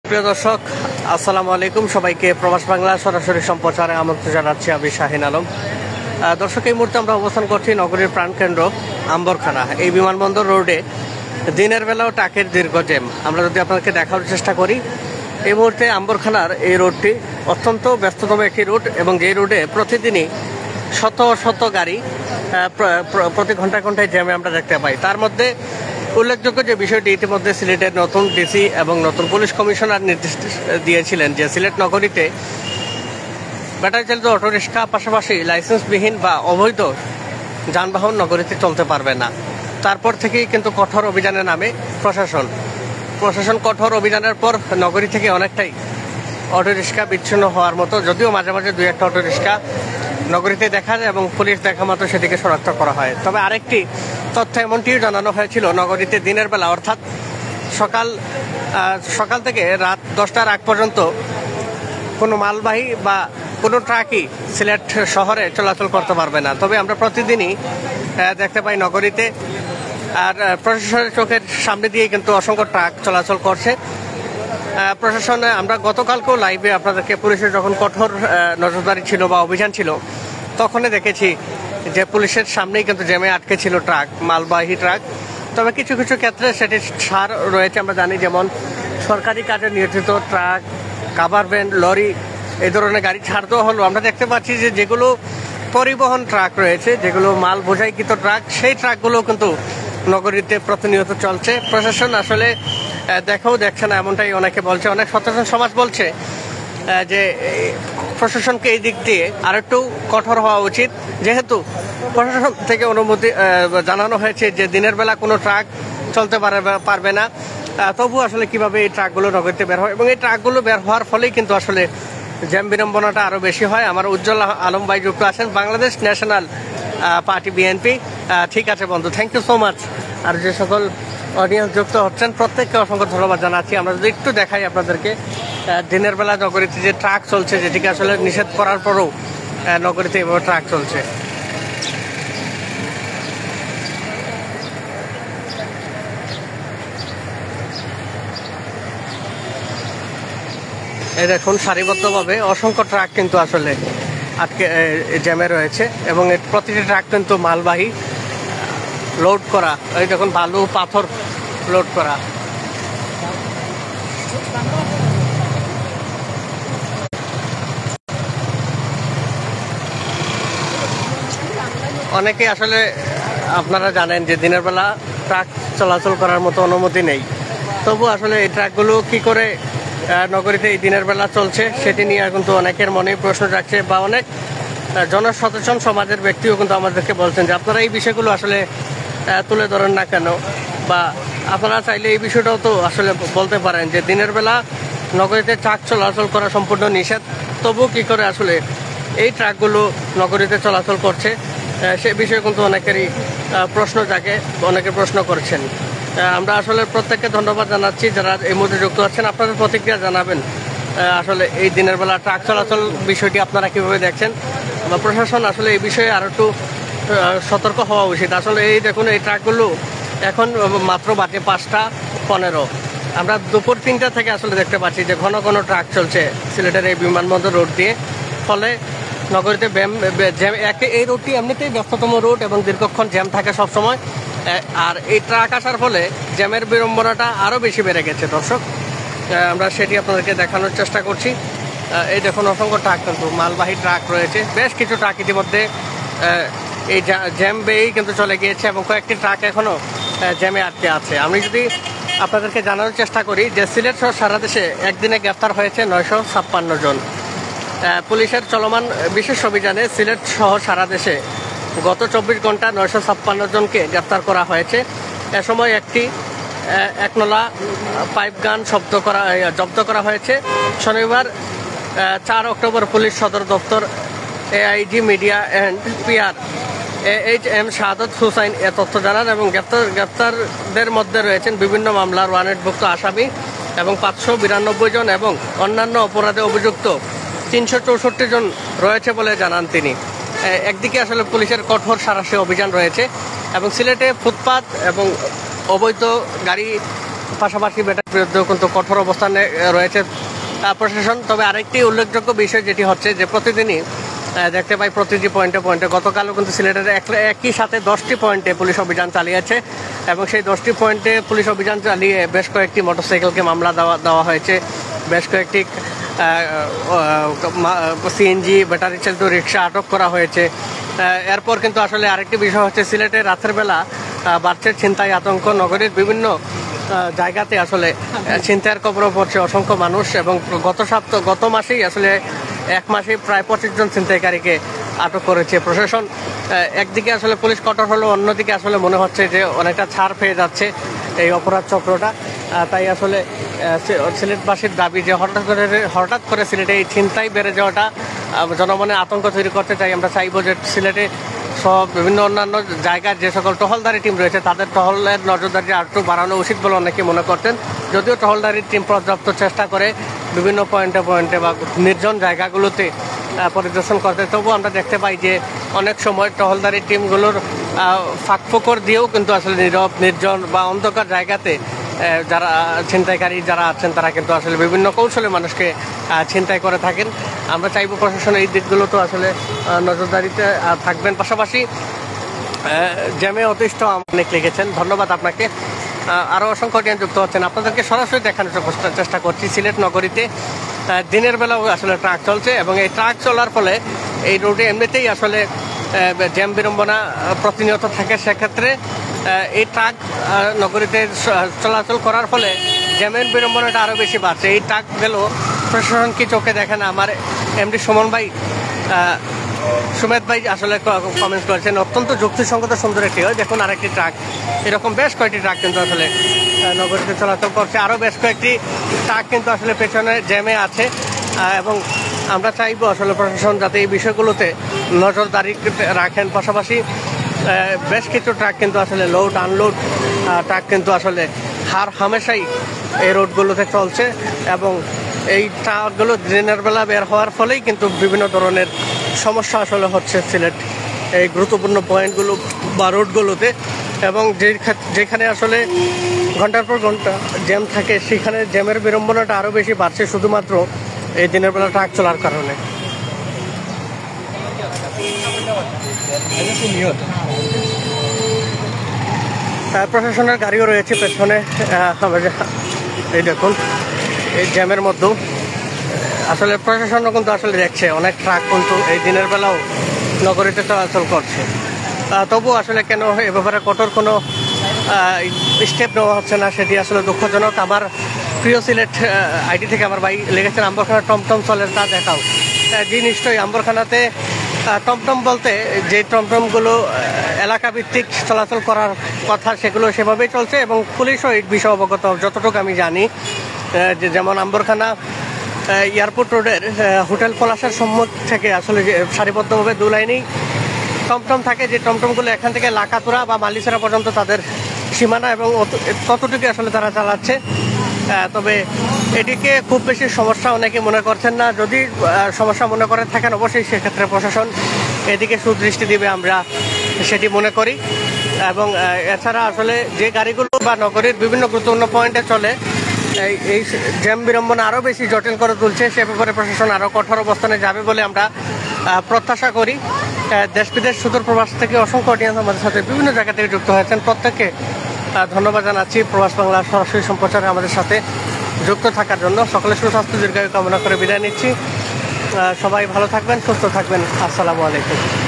প্রিয় দর্শক, আসসালামু আলাইকুম। সবাইকে প্রবাস বাংলা সরাসরি সম্প্রচারে আমন্ত্রণ জানাচ্ছি আমি শাহিন আলম। দর্শক, এই মুহূর্তে আমরা অবস্থান করছি নগরীর প্রাণকেন্দ্র আম্বরখানা। এই বিমানবন্দর রোডে দিনের বেলাও ট্রাকের দীর্ঘ জ্যাম। আমরা যদি আপনাকে দেখানোর চেষ্টা করি, এই মুহূর্তে আম্বরখানার এই রোডটি অত্যন্ত ব্যস্ততম একটি রুট এবং যে রোডে প্রতিদিনই শত শত গাড়ি প্রতি ঘন্টায় ঘন্টায় জ্যামে আমরা দেখতে পাই। তার মধ্যে উল্লেখযোগ্য যে বিষয়টি, ইতিমধ্যে সিলেটের নতুন ডিসি এবং নতুন পুলিশ কমিশনার নির্দেশ দিয়েছিলেন যে সিলেট নগরীতে ব্যাটারি চালিত অটোরিক্সা পাশাপাশি লাইসেন্সবিহীন বা অবৈধ যানবাহন নগরীতে চলতে পারবে না। তারপর থেকেই কিন্তু কঠোর অভিযানে নামে প্রশাসন কঠোর অভিযানের পর নগরী থেকে অনেকটাই অটোরিক্সা বিচ্ছিন্ন হওয়ার মতো, যদিও মাঝে মাঝে দুই একটা অটোরিক্সা নগরীতে দেখা যায় এবং পুলিশ দেখা মাত্র সেটিকে শনাক্ত করা হয়। তবে আরেকটি তথ্য এমনটিও জানানো হয়েছিল, নগরীতে দিনের বেলা অর্থাৎ সকাল থেকে রাত 10টার আগ পর্যন্ত কোনো মালবাহী বা কোনো ট্রাকই সিলেট শহরে চলাচল করতে পারবে না। তবে আমরা প্রতিদিনই দেখতে পাই নগরীতে, আর প্রশাসনের চোখের সামনে দিয়ে কিন্তু অসংখ্য ট্রাক চলাচল করছে। প্রশাসন, আমরা গতকালকেও লাইভে আপনাদেরকে পুলিশের যখন কঠোর নজরদারি ছিল বা অভিযান ছিল, তখনই দেখেছি যে পুলিশের সামনেই কিন্তু জ্যামে আটকে ছিল ট্রাক, মালবাহী ট্রাক। তবে কিছু কিছু ক্ষেত্রে সেটির ছাড় রয়েছে। আমরা জানি যেমন সরকারি কাজে নিয়োজিত ট্রাক, কাভার ভ্যান, লরি, এই ধরনের গাড়ি ছাড় দেওয়া হলো। আমরা দেখতে পাচ্ছি যে যেগুলো পরিবহন ট্রাক রয়েছে, যেগুলো মাল বোঝাইকৃত ট্রাক, সেই ট্রাকগুলো কিন্তু নগরীতে প্রতিনিয়ত চলছে। প্রশাসন আসলে দেখছে না, এমনটাই অনেকে বলছে। অনেক সচেতন সমাজ বলছে যে প্রশাসনকে এই দিক দিয়ে আরেকটু কঠোর হওয়া উচিত, যেহেতু প্রশাসন থেকে অনুমতি জানানো হয়েছে যে দিনের বেলা কোনো ট্রাক চলতে পারবে না। তবু আসলে কিভাবে এই ট্রাকগুলো নগরীতে বের হয় এবং এই ট্রাকগুলো বের হওয়ার ফলেই কিন্তু আসলে জ্যাম বিড়ম্বনাটা আরও বেশি হয়। আমার উজ্জ্বল আলম ভাই যুক্ত আছেন, বাংলাদেশ ন্যাশনাল পার্টি বিএনপি। ঠিক আছে বন্ধু, থ্যাংক ইউ সো মাচ। আর যে সকল অডিয়েন্স যুক্ত হচ্ছেন প্রত্যেককে অসংখ্য ধন্যবাদ জানাচ্ছি। আমরা যদি একটু দেখাই আপনাদেরকে, দিনের বেলা নগরীতে যে ট্রাক চলছে, যেটিকে আসলে নিষেধ করার পরেও নগরীতে এভাবে ট্রাক চলছে। এই দেখুন, সারিবদ্ধভাবে অসংখ্য ট্রাক কিন্তু আসলে আজকে জ্যামে রয়েছে এবং প্রতিটি ট্রাক কিন্তু মালবাহী লোড করা। এই দেখুন, বালু পাথর লোড করা। অনেকেই আসলে আপনারা জানেন যে দিনের বেলা ট্রাক চলাচল করার মতো অনুমতি নেই। তবু আসলে এই ট্রাকগুলো কি করে নগরীতে এই দিনের বেলা চলছে সেটি নিয়ে কিন্তু অনেকের মনে প্রশ্ন রাখছে, বা অনেক জনসচেতন সমাজের ব্যক্তিও কিন্তু আমাদেরকে বলছেন যে আপনারা এই বিষয়গুলো আসলে তুলে ধরেন না কেন, বা আপনারা চাইলে এই বিষয়টাও তো আসলে বলতে পারেন যে দিনের বেলা নগরীতে ট্রাক চলাচল করা সম্পূর্ণ নিষেধ, তবু কি করে আসলে এই ট্রাকগুলো নগরীতে চলাচল করছে সে বিষয়ে কিন্তু অনেকেরই প্রশ্ন জাগে, অনেকে প্রশ্ন করছেন। আমরা আসলে প্রত্যেককে ধন্যবাদ জানাচ্ছি যারা এই মুহূর্তে যুক্ত আছেন। আপনাদের প্রতিক্রিয়া জানাবেন, আসলে এই দিনের বেলা ট্রাক চলাচল বিষয়টি আপনারা কীভাবে দেখছেন, বা প্রশাসন আসলে এই বিষয়ে আরও একটু সতর্ক হওয়া উচিত। আসলে এই দেখুন, এই ট্রাকগুলো এখন মাত্র বাজে 5:15। আমরা দুপুর 3টা থেকে আসলে দেখতে পাচ্ছি যে ঘন ঘন ট্রাক চলছে সিলেটের এই বিমানবন্দর রোড দিয়ে। ফলে নগরীতে জ্যাম, এই রোডটি এমনিতেই ব্যস্ততম রোড এবং দীর্ঘক্ষণ জ্যাম থাকে সবসময়। আর এই ট্রাক আসার ফলে জ্যামের বিড়ম্বনাটা আরও বেশি বেড়ে গেছে। দর্শক, আমরা সেটি আপনাদেরকে দেখানোর চেষ্টা করছি। এই দেখুন, অসংখ্য ট্রাক কিন্তু মালবাহী ট্রাক রয়েছে। বেশ কিছু ট্রাক ইতিমধ্যে এই জ্যাম বেয়েই কিন্তু চলে গিয়েছে এবং কয়েকটি ট্রাক এখনও জ্যামে আটকে আছে। আমি যদি আপনাদেরকে জানানোর চেষ্টা করি যে সিলেট সহ সারা দেশে একদিনে গ্রেফতার হয়েছে 956 জন। পুলিশের চলমান বিশেষ অভিযানে সিলেট সহ সারা দেশে গত 24 ঘন্টা 956 জনকে গ্রেফতার করা হয়েছে। এ সময় একটি একনলা পাইপ গান জব্দ করা হয়েছে। শনিবার 4 অক্টোবর পুলিশ সদর দপ্তর AIG media and PR AHM শাহাদত হুসাইন এ তথ্য জানান এবং গ্রেপ্তারদের মধ্যে রয়েছেন বিভিন্ন মামলার ওয়ারেন্টভুক্ত আসামি এবং 592 জন এবং অন্যান্য অপরাধে অভিযুক্ত 364 জন রয়েছে বলে জানান তিনি। একদিকে আসলে পুলিশের কঠোর সাঁড়াশি অভিযান রয়েছে এবং সিলেটে ফুটপাত এবং অবৈধ গাড়ি পাশাপাশি ব্যাটার বিরুদ্ধেও কিন্তু কঠোর অবস্থানে রয়েছে প্রশাসন। তবে আরেকটি উল্লেখযোগ্য বিষয় যেটি হচ্ছে যে প্রতিদিনই দেখতে পাই প্রতিটি পয়েন্টে পয়েন্টে গতকালও কিন্তু সিলেটের একই সাথে 10টি পয়েন্টে পুলিশ অভিযান চালিয়েছে এবং সেই 10টি পয়েন্টে পুলিশ অভিযান চালিয়ে বেশ কয়েকটি মোটরসাইকেলকে মামলা দেওয়া হয়েছে, বেশ কয়েকটি সিএনজি ব্যাটারি চালিত রিক্সা আটক করা হয়েছে। এরপর কিন্তু আসলে আরেকটি বিষয় হচ্ছে সিলেটে রাতের বেলা বাড়ছে ছিনতাই আতঙ্ক। নগরীর বিভিন্ন জায়গাতে আসলে ছিনতাইয়ের খবরও পড়ছে অসংখ্য মানুষ এবং গত মাসেই আসলে এক মাসে প্রায় 25 জন ছিনতাইকারীকে আটক করেছে প্রশাসন। একদিকে আসলে পুলিশ কঠোর হলেও অন্যদিকে আসলে মনে হচ্ছে যে অনেকটা ছাড় পেয়ে যাচ্ছে এই অপরাধ চক্রটা। তাই আসলে সিলেটবাসীর দাবি যে হঠাৎ করে সিলেটে এই ছিনতাই বেড়ে যাওয়াটা জনমনে আতঙ্ক তৈরি করতে চাই। আমরা চাইবো যে সিলেটে সব বিভিন্ন অন্যান্য জায়গার যে সকল টহলদারি টিম রয়েছে তাদের টহলের নজরদারি আরেকটু বাড়ানো উচিত বলে অনেকে মনে করতেন। যদিও টহলদারি টিম পর্যাপ্ত চেষ্টা করে বিভিন্ন পয়েন্টে বা নির্জন জায়গাগুলোতে পরিদর্শন করতে, তবুও আমরা দেখতে পাই যে অনেক সময় টহলদারি টিমগুলোর ফাঁকফোকর দিয়েও কিন্তু আসলে নীরব নির্জন বা অন্ধকার জায়গাতে যারা ছিনতাইকারী যারা আছেন তারা কিন্তু আসলে বিভিন্ন কৌশলে মানুষকে ছিনতাই করে থাকেন। আমরা চাইব প্রশাসন এই দিকগুলো তো আসলে নজরদারিতে থাকবেন। পাশাপাশি জ্যামে অতিষ্ঠ অনেক লিখেছেন, ধন্যবাদ আপনাকে। আরও অসংখ্য জ্ঞান যুক্ত হচ্ছেন, আপনাদেরকে সরাসরি দেখানোর চেষ্টা করছি সিলেট নগরীতে দিনের বেলাও আসলে ট্রাক চলছে এবং এই ট্রাক চলার ফলে এই রোডে এমনিতেই আসলে জ্যাম বিড়ম্বনা প্রতিনিয়ত থাকে। সেক্ষেত্রে এই ট্রাক নগরীতে চলাচল করার ফলে জ্যামের বিড়ম্বনাটা আরও বেশি বাড়ছে। এই ট্রাক গেল প্রশাসন কি চোখে দেখে না? আমার এমডি সুমেত ভাই আসলে কমেন্টস করেছেন, অত্যন্ত যুক্তিসঙ্গত সুন্দর একটি হয়। দেখুন আরেকটি ট্রাক, এরকম বেশ কয়েকটি ট্রাক কিন্তু আসলে নগরীতে চলাচল করছে। আরও বেশ কয়েকটি ট্রাক কিন্তু আসলে পেছনে জ্যামে আছে এবং আমরা চাইবো আসলে প্রশাসন যাতে এই বিষয়গুলোতে নজরদারি রাখেন। পাশাপাশি বেশ কিছু ট্রাক কিন্তু আসলে লোড আনলোড ট্রাক কিন্তু আসলে হামেশাই এই রোডগুলোতে চলছে এবং এই ট্রাকগুলো দিনের বেলা বের হওয়ার ফলেই কিন্তু বিভিন্ন ধরনের সমস্যা আসলে হচ্ছে সিলেট এই গুরুত্বপূর্ণ পয়েন্টগুলো বা রোডগুলোতে। এবং যেখানে আসলে ঘন্টার পর ঘন্টা জ্যাম থাকে সেখানে জ্যামের বিড়ম্বনাটা আরও বেশি বাড়ছে শুধুমাত্র এই দিনের বেলা ট্রাক চলার কারণে। প্রশাসনের গাড়িও রয়েছে পেছনে। এই দেখুন এই জ্যামের মধ্যেও আসলে প্রশাসনও কিন্তু আসলে দেখছে অনেক ট্রাক কিন্তু এই দিনের বেলাও নগরীতে চলাচল করছে। তবু আসলে কেন এ ব্যাপারে কঠোর কোনো স্টেপ নেওয়া হচ্ছে না সেটি আসলে দুঃখজনক। আমার প্রিয় সিলেট আইডি থেকে আমার ভাই লিখেছেন আম্বরখানা টমটম চলে তা দেখাও। জি নিশ্চয়ই, আম্বরখানাতে টমটম বলতে যে টমটমগুলো এলাকা ভিত্তিক চলাচল করার কথা সেগুলো সেভাবেই চলছে এবং পুলিশও এই বিষয়ে অবগত যতটুকু আমি জানি। যেমন আম্বরখানা এয়ারপোর্ট রোডের হোটেল পলাশের সম্মুখ থেকে আসলে সারিবদ্ধভাবে দু লাইনেই টমটম থাকে, যে টমটমগুলো এখান থেকে লাকাতুরা বা মালিসেরা পর্যন্ত তাদের সীমানা এবং ততটুকু আসলে তারা চালাচ্ছে। তবে এটিকে খুব বেশি সমস্যা অনেকে মনে করছেন না। যদি সমস্যা মনে করে থাকেন অবশ্যই সেক্ষেত্রে প্রশাসন এদিকে সুদৃষ্টি দিবে, আমরা সেটি মনে করি। এবং এছাড়া আসলে যে গাড়িগুলো বা নগরীর বিভিন্ন গুরুত্বপূর্ণ পয়েন্টে চলে এই জ্যাম বিড়ম্বনা আরও বেশি জটিল করে তুলছে, সে ব্যাপারে প্রশাসন আরও কঠোর অবস্থানে যাবে বলে আমরা প্রত্যাশা করি। দেশ বিদেশ সুদূর প্রবাস থেকে অসংখ্য অডিয়েন্স আমাদের সাথে বিভিন্ন জায়গা থেকে যুক্ত হয়েছেন, প্রত্যেককে ধন্যবাদ জানাচ্ছি প্রবাস বাংলা সরাসরি সম্প্রচারে আমাদের সাথে যুক্ত থাকার জন্য। সকলে সুস্বাস্থ্য দীর্ঘায়ু কামনা করে বিদায় নিচ্ছি। সবাই ভালো থাকবেন, সুস্থ থাকবেন। আসসালামু আলাইকুম।